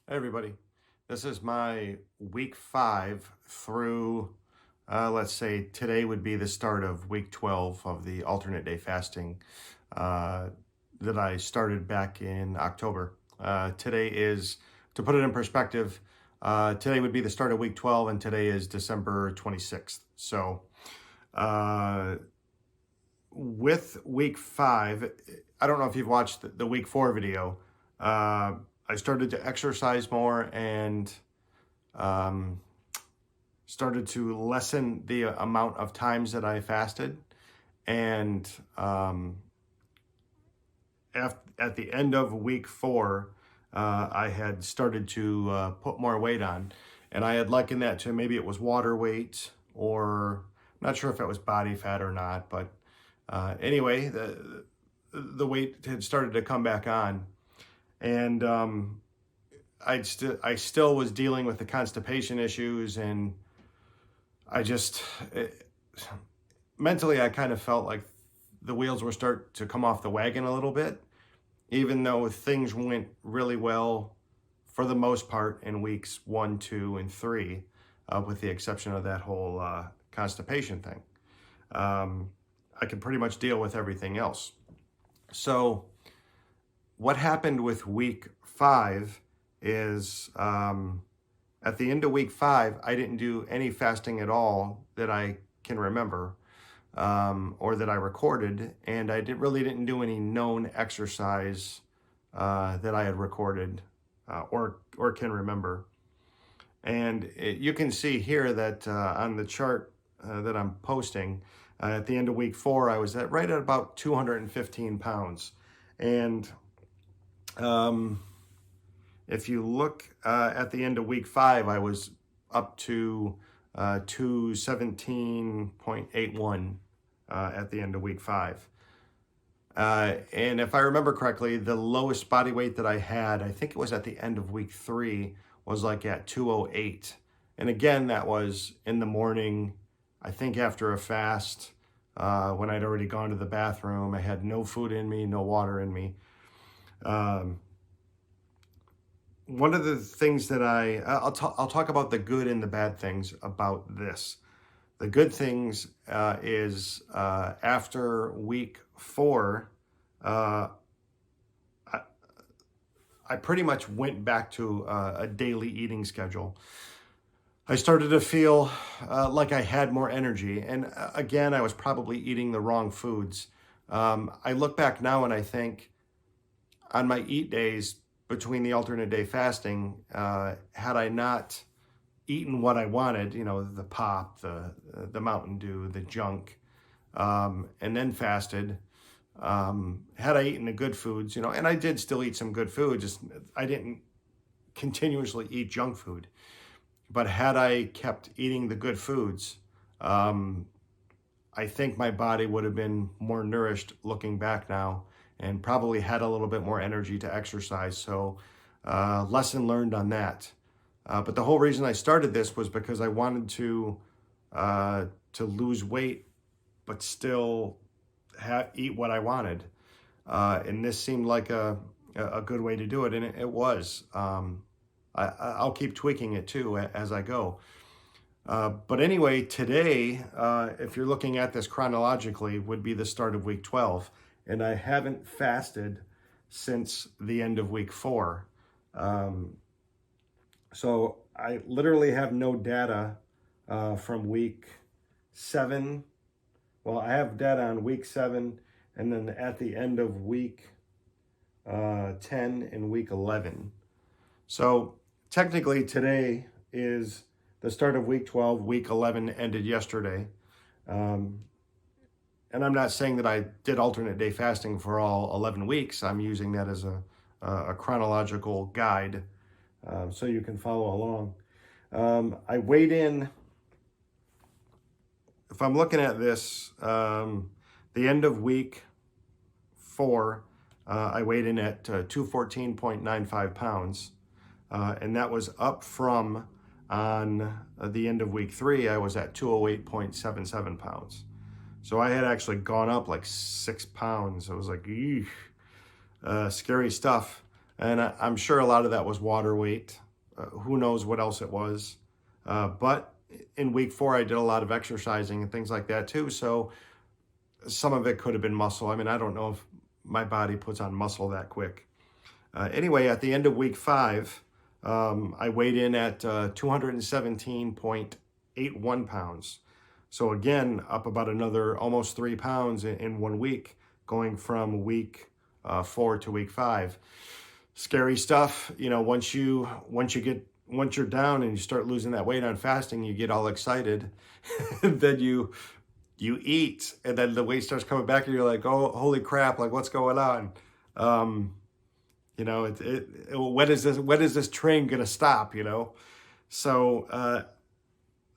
Hey everybody, this is my week 5 through, let's say today would be the start of week 12 of the alternate day fasting uh, that I started back in October. Today is, to put it in perspective, today would be the start of week 12 and today is December 26th. So uh, with week 5, I don't know if you've watched the week 4 video. I started to exercise more and um, started to lessen the amount of times that I fasted. And at the end of week 4, I had started to put more weight on. And I had likened that to maybe it was water weight, or I'm not sure if it was body fat or not. But anyway, the weight had started to come back on. And I still was dealing with the constipation issues, and I just mentally I kind of felt like the wheels were start to come off the wagon a little bit, even though things went really well for the most part in weeks 1, 2, and 3, with the exception of that whole constipation thing. I could pretty much deal with everything else. So what happened with week 5 is at the end of week 5, I didn't do any fasting at all that I can remember, or that I recorded, and I really didn't do any known exercise that I had recorded or can remember. And you can see here that on the chart that I'm posting, at the end of week 4, I was right at about 215 pounds. And if you look at the end of week 5, I was up to 217.81 at the end of week 5. And if I remember correctly, the lowest body weight that I had, I think it was at the end of week 3, was like at 208. And again, that was in the morning, I think after a fast, when I'd already gone to the bathroom. I had no food in me, no water in me. One of the things that I'll talk about the good and the bad things about this. The good things is after week 4, I pretty much went back to a daily eating schedule. I started to feel like I had more energy. And again, I was probably eating the wrong foods. I look back now and I think on my eat days between the alternate day fasting, had I not eaten what I wanted, the pop, the Mountain Dew, the junk, and then fasted, had I eaten the good foods, and I did still eat some good food, just I didn't continuously eat junk food. But had I kept eating the good foods, I think my body would have been more nourished looking back now, and probably had a little bit more energy to exercise. So lesson learned on that. But the whole reason I started this was because I wanted to lose weight, but still eat what I wanted. And this seemed like a good way to do it, and it was. I'll keep tweaking it too as I go. But anyway, today, if you're looking at this chronologically, would be the start of week 12. And I haven't fasted since the end of week 4. So I literally have no data from week 7. Well, I have data on week 7, and then at the end of week 10 and week 11. So technically today is the start of week 12. Week 11 ended yesterday. And I'm not saying that I did alternate day fasting for all 11 weeks. I'm using that as a chronological guide, so you can follow along. I weighed in, if I'm looking at this, the end of week 4, I weighed in at 214.95 pounds. And that was up from, on the end of week 3, I was at 208.77 pounds. So I had actually gone up like 6 pounds. I was like, scary stuff. And I'm sure a lot of that was water weight. Who knows what else it was. But in week 4, I did a lot of exercising and things like that too. So some of it could have been muscle. I mean, I don't know if my body puts on muscle that quick. Anyway, at the end of week 5, I weighed in at 217.81 pounds. So again, up about another almost 3 pounds in 1 week, going from week 4 to week 5. Scary stuff. You know, once you're down and you start losing that weight on fasting, you get all excited. And then you eat, and then the weight starts coming back, and you're like, oh, holy crap, like what's going on? You know, when is this train gonna stop? You know, so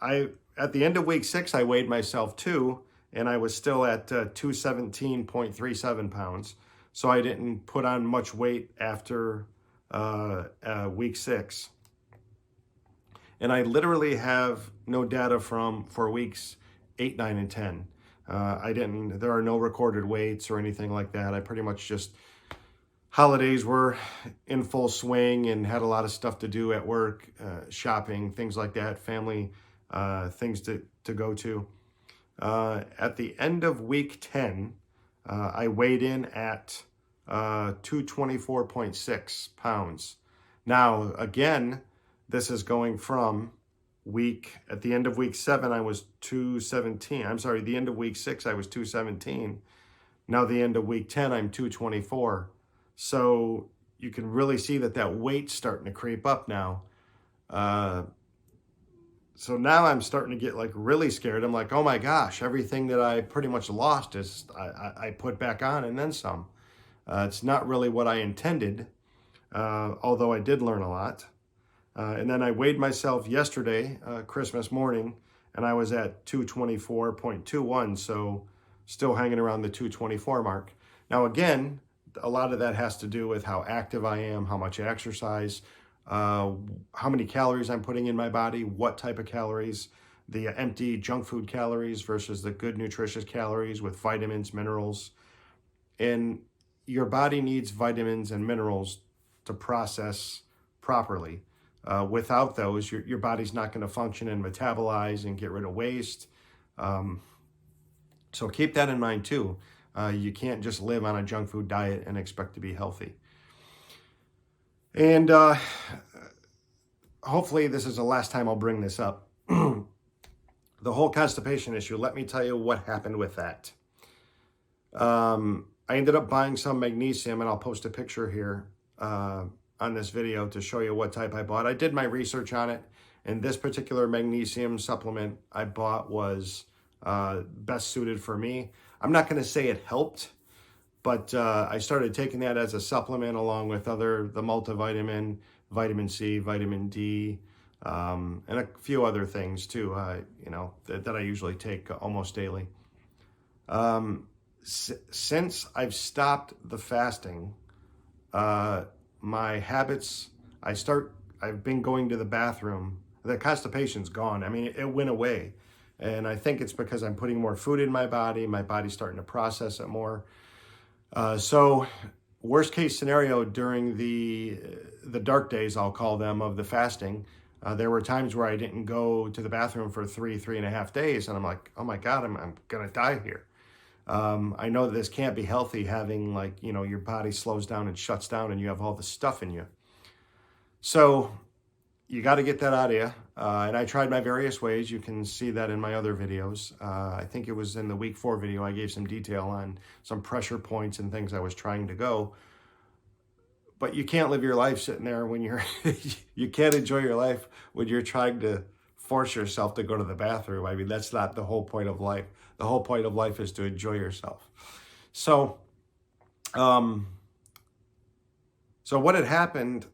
at the end of week 6, I weighed myself too, and I was still at 217.37 pounds. So I didn't put on much weight after week 6. And I literally have no data for weeks 8, 9, and 10. There are no recorded weights or anything like that. I pretty much just, holidays were in full swing and had a lot of stuff to do at work, shopping, things like that, family things to go to. At the end of week 10, I weighed in at 224.6 pounds. Now, again, this is going from at the end of week 7, I was 217. I'm sorry, the end of week 6, I was 217. Now, the end of week 10, I'm 224. So you can really see that weight's starting to creep up now. So now I'm starting to get like really scared. I'm like, oh my gosh, everything that I pretty much lost is I put back on and then some. It's not really what I intended, although I did learn a lot. And then I weighed myself yesterday, Christmas morning, and I was at 224.21, so still hanging around the 224 mark. Now again, a lot of that has to do with how active I am, how much I exercise, how many calories I'm putting in my body, what type of calories, the empty junk food calories versus the good nutritious calories with vitamins, minerals. And your body needs vitamins and minerals to process properly. Without those, your body's not going to function and metabolize and get rid of waste. So keep that in mind too. You can't just live on a junk food diet and expect to be healthy. And hopefully this is the last time I'll bring this up. The whole constipation issue, let me tell you what happened with that. I ended up buying some magnesium, and I'll post a picture here on this video to show you what type I bought. I did my research on it, and this particular magnesium supplement I bought was best suited for me. I'm not going to say it helped, but I started taking that as a supplement along with the multivitamin, vitamin C, vitamin D, and a few other things too, that I usually take almost daily. Since I've stopped the fasting, my habits, I've been going to the bathroom. The constipation's gone. I mean, it went away. And I think it's because I'm putting more food in my body. My body's starting to process it more. So worst case scenario during the dark days, I'll call them, of the fasting, there were times where I didn't go to the bathroom for 3.5 days. And I'm like, oh my God, I'm going to die here. I know that this can't be healthy, having your body slows down and shuts down and you have all the stuff in you. So you got to get that out of you. And I tried my various ways. You can see that in my other videos. I think it was in the week 4 video, I gave some detail on some pressure points and things I was trying to go. But you can't live your life sitting there when you can't enjoy your life when you're trying to force yourself to go to the bathroom. I mean, that's not the whole point of life. The whole point of life is to enjoy yourself. So what had happened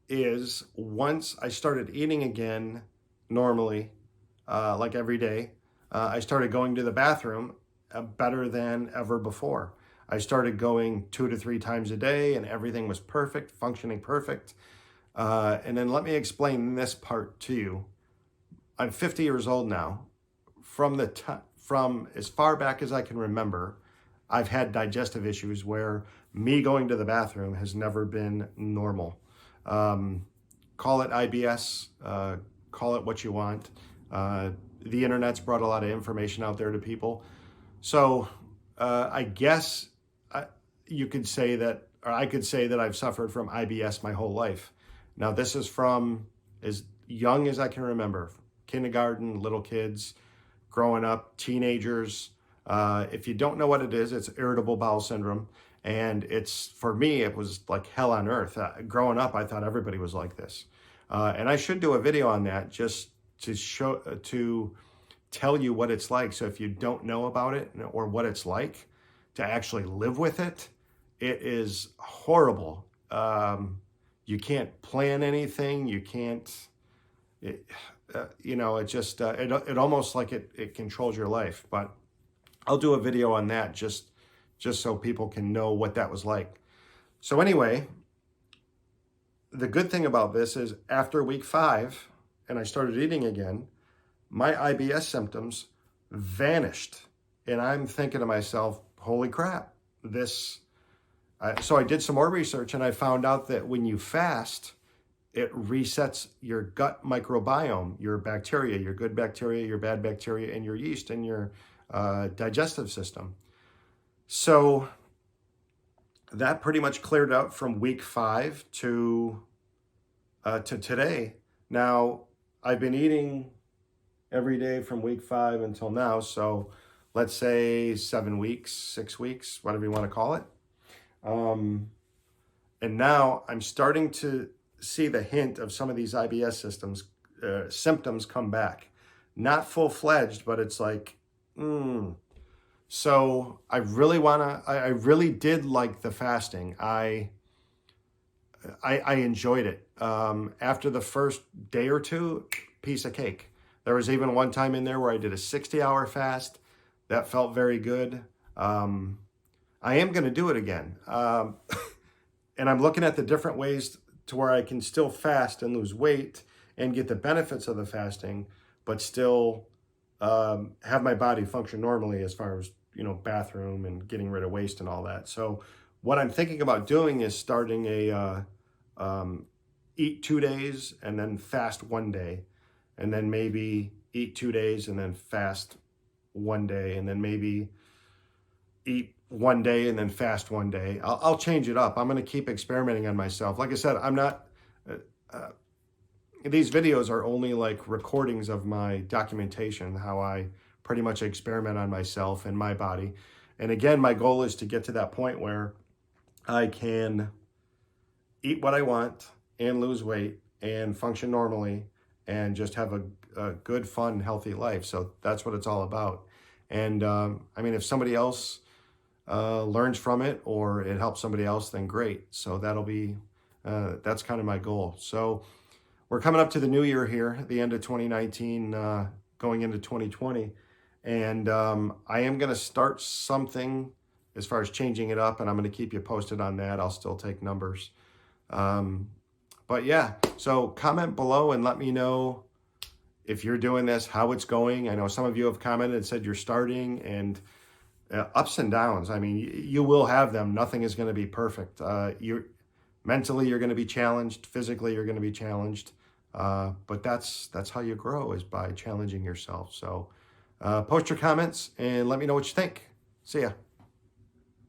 is, once I started eating again normally, like every day, I started going to the bathroom better than ever before. I started going 2 to 3 times a day, and everything was perfect, functioning perfect. And then let me explain this part to you. I'm 50 years old now. From as far back as I can remember, I've had digestive issues where Me going to the bathroom has never been normal. Call it IBS, call it what you want. The internet's brought a lot of information out there to people. So I guess you could say that, or I could say that I've suffered from IBS my whole life. Now, this is from as young as I can remember, kindergarten, little kids, growing up, teenagers. If you don't know what it is, it's irritable bowel syndrome. And it's, for me, it was like hell on earth. Growing up, I thought everybody was like this. And I should do a video on that just to show, to tell you what it's like. So if you don't know about it or what it's like to actually live with it, it is horrible. You can't plan anything. You can't, you know, it just, it almost like it controls your life. But I'll do a video on that just so people can know what that was like. So anyway, the good thing about this is after week 5 and I started eating again, my IBS symptoms vanished. And I'm thinking to myself, holy crap, this. So I did some more research and I found out that when you fast, it resets your gut microbiome, your bacteria, your good bacteria, your bad bacteria, and your yeast and your digestive system. So that pretty much cleared out from week 5 to today. Now, I've been eating every day from week 5 until now. So let's say 7 weeks, 6 weeks, whatever you want to call it. And now I'm starting to see the hint of some of these IBS symptoms come back. Not full-fledged, but it's like, So I really did like the fasting. I enjoyed it. After the first day or two, piece of cake. There was even one time in there where I did a 60-hour fast. That felt very good. I am going to do it again. And I'm looking at the different ways to where I can still fast and lose weight and get the benefits of the fasting, but still have my body function normally as far as, you know, bathroom and getting rid of waste and all that. So what I'm thinking about doing is starting a eat 2 days and then fast 1 day, and then maybe eat 2 days and then fast 1 day, and then maybe eat 1 day and then fast 1 day. I'll change it up. I'm going to keep experimenting on myself. Like I said, I'm not, these videos are only like recordings of my documentation, how I pretty much experiment on myself and my body. And again, my goal is to get to that point where I can eat what I want and lose weight and function normally and just have a good, fun, healthy life. So that's what it's all about. And I mean, if somebody else learns from it or it helps somebody else, then great. So that'll be, that's kind of my goal. So we're coming up to the new year here, the end of 2019, going into 2020. And I am going to start something as far as changing it up, and I'm going to keep you posted on that. I'll still take numbers. But yeah, so comment below and let me know if you're doing this, how it's going. I know some of you have commented and said you're starting, and ups and downs. I mean, you will have them. Nothing is going to be perfect. Mentally, you're going to be challenged. Physically, you're going to be challenged. But that's how you grow, is by challenging yourself. So post your comments and let me know what you think. See ya.